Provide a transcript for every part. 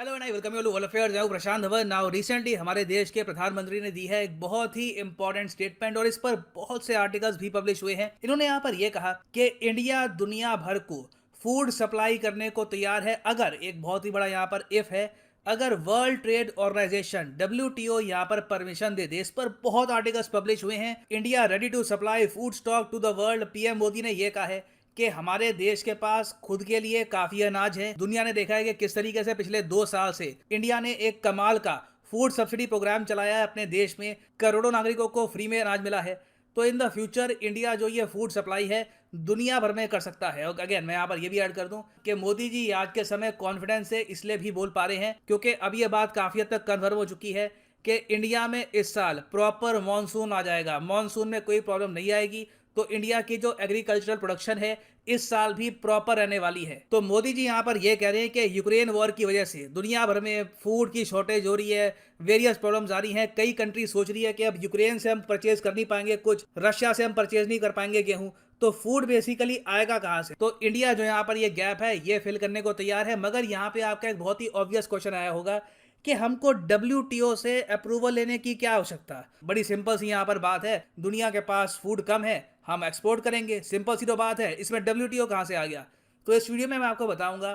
Hello and I welcome you to world affairs. मैं हूं प्रशांत Dhawan. Now recently हमारे देश के प्रधानमंत्री ने दी है एक बहुत ही इंपॉर्टेंट स्टेटमेंट और इस पर बहुत से आर्टिकल्स भी पब्लिश हुए हैं। इन्होंने यहाँ पर यह कहा कि इंडिया दुनिया भर को फूड सप्लाई करने को तैयार है अगर, एक बहुत ही बड़ा यहाँ पर इफ है, अगर वर्ल्ड ट्रेड ऑर्गेनाइजेशन WTO यहाँ पर परमिशन दे दे। इस पर बहुत आर्टिकल्स पब्लिश हुए हैं। India ready to supply food stock to the world. PM Modi ने यह कहा है कि हमारे देश के पास खुद के लिए काफी अनाज है। दुनिया ने देखा है कि किस तरीके से पिछले 2 साल से इंडिया ने एक कमाल का फूड सब्सिडी प्रोग्राम चलाया है। अपने देश में करोड़ों नागरिकों को फ्री में अनाज मिला है। तो इन द फ्यूचर इंडिया जो ये फूड सप्लाई है दुनिया भर में कर सकता है। और अगेन मैं यहाँ पर ये भी ऐड कर दूं कि मोदी जी आज के समय कॉन्फिडेंस से इसलिए भी बोल पा रहे हैं क्योंकि अब ये बात काफी हद तक कन्फर्म हो चुकी है कि इंडिया में इस साल प्रॉपर मॉनसून आ जाएगा। मॉनसून में कोई प्रॉब्लम नहीं आएगी। तो इंडिया की जो एग्रीकल्चरल प्रोडक्शन है इस साल भी प्रॉपर रहने वाली है। तो मोदी जी यहाँ पर यह कह रहे हैं कि यूक्रेन वॉर की वजह से दुनिया भर में फूड की शॉर्टेज हो रही है, वेरियस प्रॉब्लम्स आ रही हैं। कई कंट्री सोच रही है कि अब यूक्रेन से हम परचेज कर नहीं पाएंगे, कुछ रशिया से हम परचेज नहीं कर पाएंगे गेहूं, तो फूड बेसिकली आएगा कहां से। तो इंडिया जो यहाँ पर ये गैप है ये फिल करने को तैयार है। मगर यहाँ पे आपका एक बहुत ही ऑब्वियस क्वेश्चन आया होगा कि हमको WTO से अप्रूवल लेने की क्या आवश्यकता। बड़ी सिंपल सी यहाँ पर बात है, दुनिया के पास फूड कम है, हम एक्सपोर्ट करेंगे, सिंपल सी तो बात है। इसमें WTO कहाँ से आ गया? तो इस वीडियो में मैं आपको बताऊंगा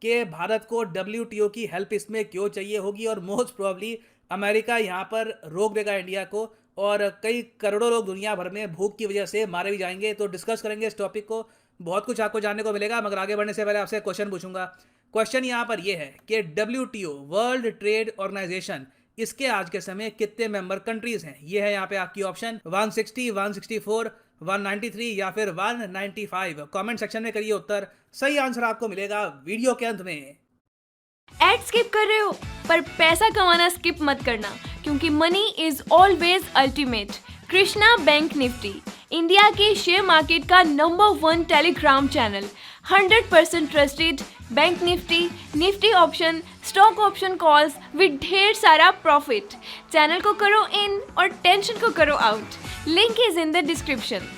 कि भारत को WTO की हेल्प इसमें क्यों चाहिए होगी और मोस्ट प्रोबेबली अमेरिका यहाँ पर रोक देगा इंडिया को और कई करोड़ों लोग दुनिया भर में भूख की वजह से मारे भी जाएंगे। तो डिस्कस करेंगे इस टॉपिक को, बहुत कुछ आपको जानने को मिलेगा। मगर आगे बढ़ने से पहले आपसे क्वेश्चन पूछूंगा। क्वेश्चन यहाँ पर यह है कि WTO वर्ल्ड ट्रेड ऑर्गेनाइजेशन इसके आज के समय कितने मेंबर कंट्रीज हैं? ये है यहाँ पे आपकी ऑप्शन 160, 164, 193 या फिर 195। कमेंट सेक्शन में करिए उत्तर। सही आंसर आपको मिलेगा वीडियो के अंत में। एड स्किप कर रहे हो पर पैसा कमाना स्किप मत करना क्योंकि money is always ultimate. Krishna bank Nifty India के शेयर मार्केट का number 1 Telegram channel, 100% trusted. Bank Nifty option, stock option calls with ढेर सारा प्रॉफिट। चैनल को करो इन और टेंशन को करो out. Link is in the description.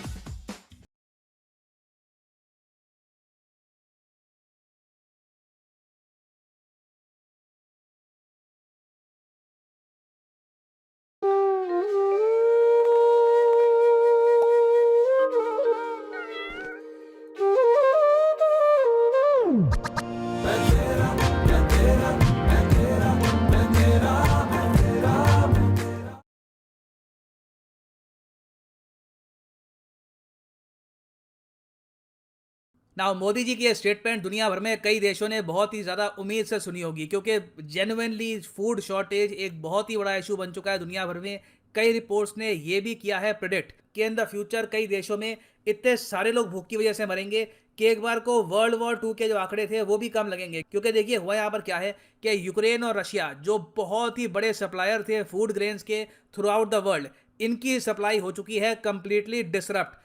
Now Modi ji की ये स्टेटमेंट दुनिया भर में कई देशों ने बहुत ही ज़्यादा उम्मीद से सुनी होगी क्योंकि जेन्युइनली फूड शॉर्टेज एक बहुत ही बड़ा इशू बन चुका है दुनिया भर में। कई रिपोर्ट्स ने ये भी किया है प्रिडिक्ट कि इन द फ्यूचर कई देशों में इतने सारे लोग भूख की वजह से मरेंगे कि एक बार को वर्ल्ड वॉर 2 के जो आंकड़े थे वो भी कम लगेंगे। क्योंकि देखिए हुआ यहाँ पर क्या है कि यूक्रेन और रशिया जो बहुत ही बड़े सप्लायर थे फूड ग्रेन्स के थ्रू आउट द वर्ल्ड, इनकी सप्लाई हो चुकी है कंप्लीटली डिसरप्ट।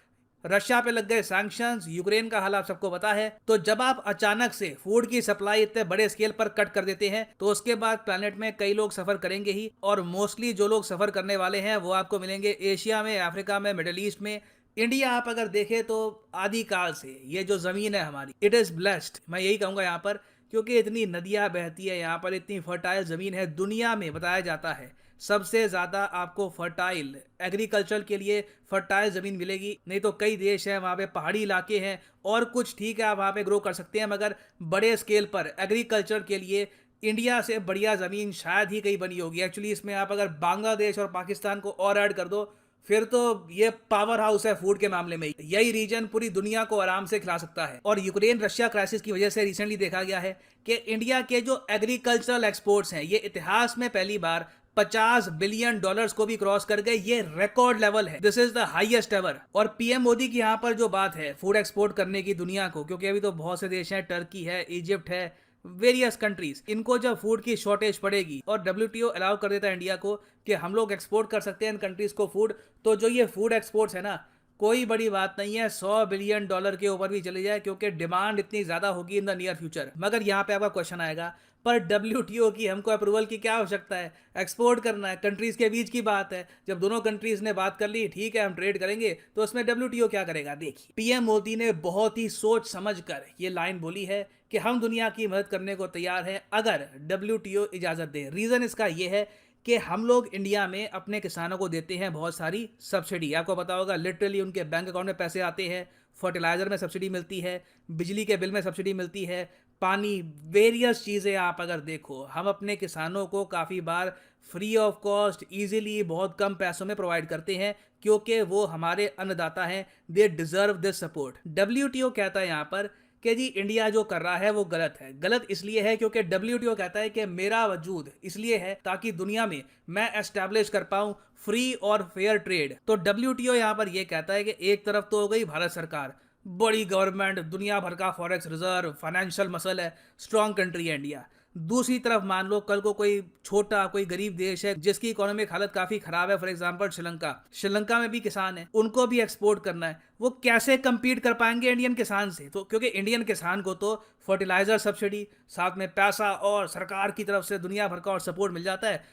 रशिया पे लग गए सैंक्शंस, यूक्रेन का हाल आप सबको पता है। तो जब आप अचानक से फूड की सप्लाई इतने बड़े स्केल पर कट कर देते हैं तो उसके बाद प्लेनेट में कई लोग सफर करेंगे ही। और मोस्टली जो लोग सफर करने वाले हैं वो आपको मिलेंगे एशिया में, अफ्रीका में, मिडिल ईस्ट में। इंडिया आप अगर देखें तो आदिकाल से ये जो जमीन है हमारी, इट इज ब्लेस्ड, मैं यही कहूंगा यहाँ पर, क्योंकि इतनी नदियां बहती है यहाँ पर, इतनी फर्टाइल जमीन है। दुनिया में बताया जाता है सबसे ज्यादा आपको फर्टाइल एग्रीकल्चर के लिए फर्टाइल जमीन मिलेगी। नहीं तो कई देश हैं वहाँ पे पहाड़ी इलाके हैं और कुछ ठीक है आप वहाँ पे ग्रो कर सकते हैं, मगर बड़े स्केल पर एग्रीकल्चर के लिए इंडिया से बढ़िया ज़मीन शायद ही कहीं बनी होगी। एक्चुअली इसमें आप अगर बांग्लादेश और पाकिस्तान को और ऐड कर दो फिर तो ये पावर हाउस है फूड के मामले में। यही रीजन पूरी दुनिया को आराम से खिला सकता है। और यूक्रेन रशिया क्राइसिस की वजह से रिसेंटली देखा गया है कि इंडिया के जो एग्रीकल्चरल एक्सपोर्ट्स हैं ये इतिहास में पहली बार $50 बिलियन को भी क्रॉस कर गए। ये रिकॉर्ड लेवल है, this is the highest ever. और पीएम मोदी की यहाँ पर जो बात है फूड एक्सपोर्ट करने की दुनिया को, क्योंकि अभी तो बहुत से देश हैं, टर्की है, इजिप्ट है, वेरियस कंट्रीज, इनको जब फूड की शॉर्टेज पड़ेगी और WTO अलाउ कर देता है इंडिया को कि हम लोग एक्सपोर्ट कर सकते हैं इन कंट्रीज को फूड, तो जो ये फूड एक्सपोर्ट्स है ना कोई बड़ी बात नहीं है, $100 बिलियन के ऊपर भी चली जाए, क्योंकि डिमांड इतनी ज़्यादा होगी इन द नियर फ्यूचर। मगर यहाँ पे आपका क्वेश्चन आएगा, पर डब्ल्यूटीओ की हमको अप्रूवल की क्या आवश्यकता है? एक्सपोर्ट करना है, कंट्रीज़ के बीच की बात है। जब दोनों कंट्रीज़ ने बात कर ली, ठीक है हम ट्रेड करेंगे, तो उसमें डब्ल्यूटीओ क्या करेगा? देखिए, पीएम मोदी ने बहुत ही सोच समझ कर ये लाइन बोली है कि हम दुनिया की मदद करने को तैयार हैं अगर डब्ल्यूटीओ इजाज़त दे। रीज़न इसका ये है कि हम लोग इंडिया में अपने किसानों को देते हैं बहुत सारी सब्सिडी। आपको पता होगा, लिटरली उनके बैंक अकाउंट में पैसे आते हैं, फर्टिलाइज़र में सब्सिडी मिलती है, बिजली के बिल में सब्सिडी मिलती है, पानी, वेरियस चीज़ें आप अगर देखो, हम अपने किसानों को काफ़ी बार फ्री ऑफ कॉस्ट ईजिली बहुत कम पैसों में प्रोवाइड करते हैं, क्योंकि वो हमारे अन्नदाता हैं। They deserve this support. WTO कहता है यहाँ पर कि जी इंडिया जो कर रहा है वो गलत है। गलत इसलिए है क्योंकि डब्ल्यूटीओ कहता है कि मेरा वजूद इसलिए है ताकि दुनिया में मैं एस्टैब्लिश कर पाऊं फ्री और फेयर ट्रेड। तो डब्ल्यूटीओ यहाँ पर ये कहता है कि एक तरफ तो हो गई भारत सरकार, बड़ी गवर्नमेंट, दुनिया भर का फॉरेक्स रिजर्व, फाइनेंशियल मसल है, स्ट्रॉन्ग कंट्री है इंडिया। दूसरी तरफ मान लो कल को कोई छोटा कोई गरीब देश है जिसकी इकोनॉमिक हालत काफी खराब है, फॉर एग्जांपल श्रीलंका। श्रीलंका में भी किसान है, उनको भी एक्सपोर्ट करना है, वो कैसे compete कर पाएंगे इंडियन किसान से? तो क्योंकि इंडियन किसान को तो फर्टिलाइजर सब्सिडी, साथ में पैसा और सरकार की तरफ से दुनिया भर का और सपोर्ट मिल जाता है।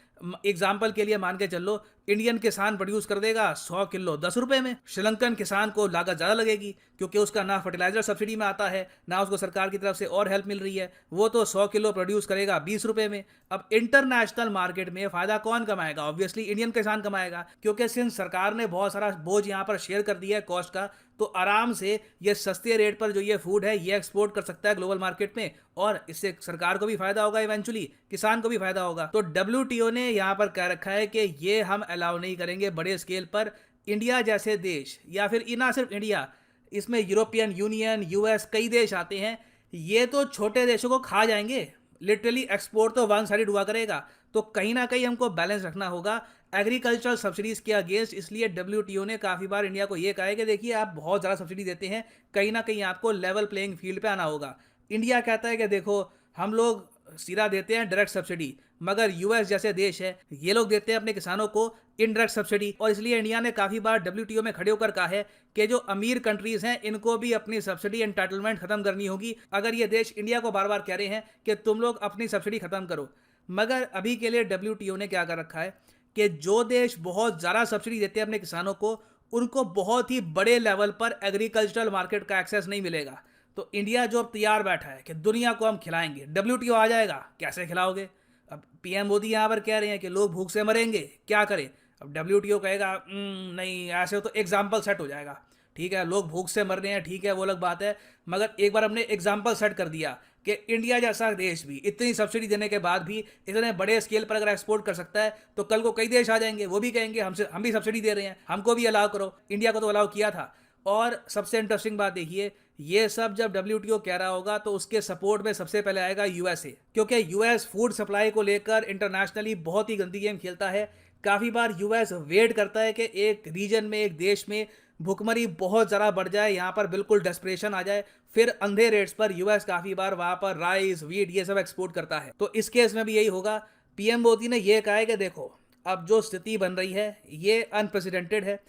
एग्जाम्पल के लिए मान के चलो, इंडियन किसान प्रोड्यूस कर देगा 100 किलो 10 रुपए में, श्रीलंकन किसान को लागत ज़्यादा लगेगी क्योंकि उसका ना फर्टिलाइजर सब्सिडी में आता है, ना उसको सरकार की तरफ से और हेल्प मिल रही है, वो तो 100 किलो प्रोड्यूस करेगा 20 रुपए में। अब इंटरनेशनल मार्केट में फ़ायदा कौन कमाएगा? ऑब्वियसली इंडियन किसान कमाएगा, क्योंकि सिंस सरकार ने बहुत सारा बोझ यहाँ पर शेयर कर दिया है कॉस्ट का, तो आराम से ये सस्ते रेट पर जो ये फूड है ये एक्सपोर्ट कर सकता है ग्लोबल मार्केट में, और इससे सरकार को भी फायदा होगा, इवेंचुअली किसान को भी फायदा होगा। तो डब्ल्यूटीओ ने यहाँ पर कह रखा है कि ये हम अलाउ नहीं करेंगे बड़े स्केल पर। इंडिया जैसे देश, या फिर ना सिर्फ इंडिया, इसमें यूरोपियन यूनियन, यूएस, कई देश आते हैं, ये तो छोटे देशों को खा जाएंगे। लिटरली एक्सपोर्ट तो वन साइड हुआ करेगा। तो कहीं ना कहीं हमको बैलेंस रखना होगा एग्रीकल्चरल सब्सिडीज के अगेंस्ट। इसलिए डब्ल्यूटीओ ने काफ़ी बार इंडिया को ये कहा है कि देखिए आप बहुत ज़्यादा सब्सिडी देते हैं, कहीं ना कहीं आपको लेवल प्लेइंग फील्ड पे आना होगा। इंडिया कहता है कि देखो हम लोग सीधा देते हैं डायरेक्ट सब्सिडी, मगर यूएस जैसे देश है ये लोग देते हैं अपने किसानों को इनडायरेक्ट सब्सिडी। और इसलिए इंडिया ने काफ़ी बार डब्ल्यूटीओ में खड़े होकर कहा है कि जो अमीर कंट्रीज़ हैं इनको भी अपनी सब्सिडी एंटाइटलमेंट खत्म करनी होगी। अगर ये देश इंडिया को बार बार कह रहे हैं कि तुम लोग अपनी सब्सिडी खत्म करो, मगर अभी के लिए डब्ल्यूटीओ ने क्या कर रखा है कि जो देश बहुत ज़्यादा सब्सिडी देते हैं अपने किसानों को, उनको बहुत ही बड़े लेवल पर एग्रीकल्चरल मार्केट का एक्सेस नहीं मिलेगा। तो इंडिया जो अब तैयार बैठा है कि दुनिया को हम खिलाएंगे, डब्ल्यूटीओ आ जाएगा, कैसे खिलाओगे? अब पीएम मोदी यहाँ पर कह रहे हैं कि लोग भूख से मरेंगे, क्या करें? अब डब्ल्यूटीओ कहेगा नहीं, ऐसे तो एग्जाम्पल सेट हो जाएगा। ठीक है, लोग भूख से मर रहे हैं, ठीक है, वो अलग बात है, मगर एक बार हमने एग्जाम्पल सेट कर दिया कि इंडिया जैसा देश भी इतनी सब्सिडी देने के बाद भी इतने बड़े स्केल पर अगर एक्सपोर्ट कर सकता है, तो कल को कई देश आ जाएंगे, वो भी कहेंगे हमसे, हम भी सब्सिडी दे रहे हैं, हमको भी अलाउ करो। इंडिया को तो अलाउ किया था। और सबसे इंटरेस्टिंग बात देखिए, ये सब जब डब्ल्यूटीओ कह रहा होगा तो उसके सपोर्ट में सबसे पहले आएगा यूएसए, क्योंकि यूएस फूड सप्लाई को लेकर इंटरनेशनली बहुत ही गंदी गेम खेलता है। काफ़ी बार यूएस वेट करता है कि एक रीजन में, एक देश में भुखमरी बहुत ज़्यादा बढ़ जाए, यहाँ पर बिल्कुल डेस्परेशन आ जाए, फिर अंधे रेट्स पर यूएस काफ़ी बार वहाँ पर राइस, वीट, ये सब एक्सपोर्ट करता है। तो इस केस में भी यही होगा। पीएम मोदी ने यह कहा है कि देखो अब जो स्थिति बन रही है ये अनप्रेसिडेंटेड है।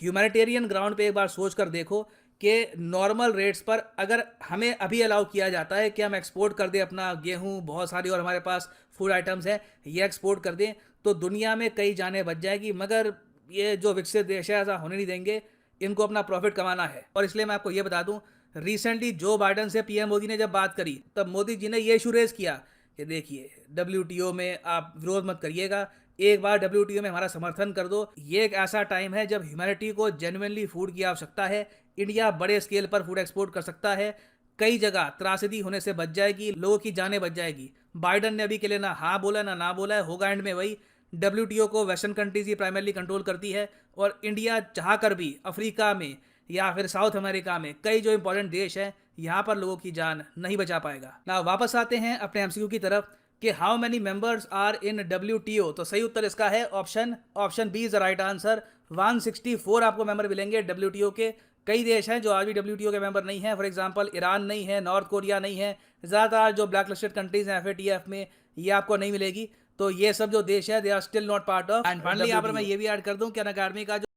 ह्यूमैनिटेरियन ग्राउंड पे एक बार सोच कर देखो कि नॉर्मल रेट्स पर अगर हमें अभी अलाउ किया जाता है कि हम एक्सपोर्ट कर दें अपना गेहूं, बहुत सारी और हमारे पास फूड आइटम्स हैं, ये एक्सपोर्ट कर दें, तो दुनिया में कई जानें बच जाएगी। मगर ये जो विकसित देश है ऐसा होने नहीं देंगे, इनको अपना प्रॉफिट कमाना है। और इसलिए मैं आपको ये बता दूं, रिसेंटली जो बाइडन से पीएम मोदी ने जब बात करी, तब मोदी जी ने ये इशू रेज किया कि देखिए डब्ल्यूटीओ में आप विरोध मत करिएगा, एक बार डब्ल्यूटीओ में हमारा समर्थन कर दो। ये एक ऐसा टाइम है जब ह्यूमैनिटी को जेन्युइनली फूड की आवश्यकता है। इंडिया बड़े स्केल पर फूड एक्सपोर्ट कर सकता है, कई जगह त्रासदी होने से बच जाएगी, लोगों की जानें बच जाएगी। बाइडन ने अभी के लिए ना हाँ बोला ना बोला है, होगा एंड में वही। डब्ल्यूटीओ को वेस्टर्न कंट्रीज ही प्राइमरली कंट्रोल करती है, और इंडिया चाह कर भी अफ्रीका में या फिर साउथ अमेरिका में कई जो इंपॉर्टेंट देश हैं, यहाँ पर लोगों की जान नहीं बचा पाएगा ना। वापस आते हैं अपने एमसीक्यू की तरफ कि how many members are in WTO. तो सही उत्तर इसका है option B is the right answer. 164 आपको मेंबर मिलेंगे डब्ल्यूटीओ के। कई देश हैं जो आज भी डब्ल्यूटीओ के मेंबर नहीं है, फॉर एग्जांपल ईरान नहीं है, नॉर्थ कोरिया नहीं है, ज़्यादातर जो ब्लैक लिस्टेड कंट्रीज हैं एफएटीएफ में, ये आपको नहीं मिलेगी। तो ये सब जो देश है they are still not part of. And finally यहाँ पर मैं ये भी ऐड कर दूं कि अनअकैडमी का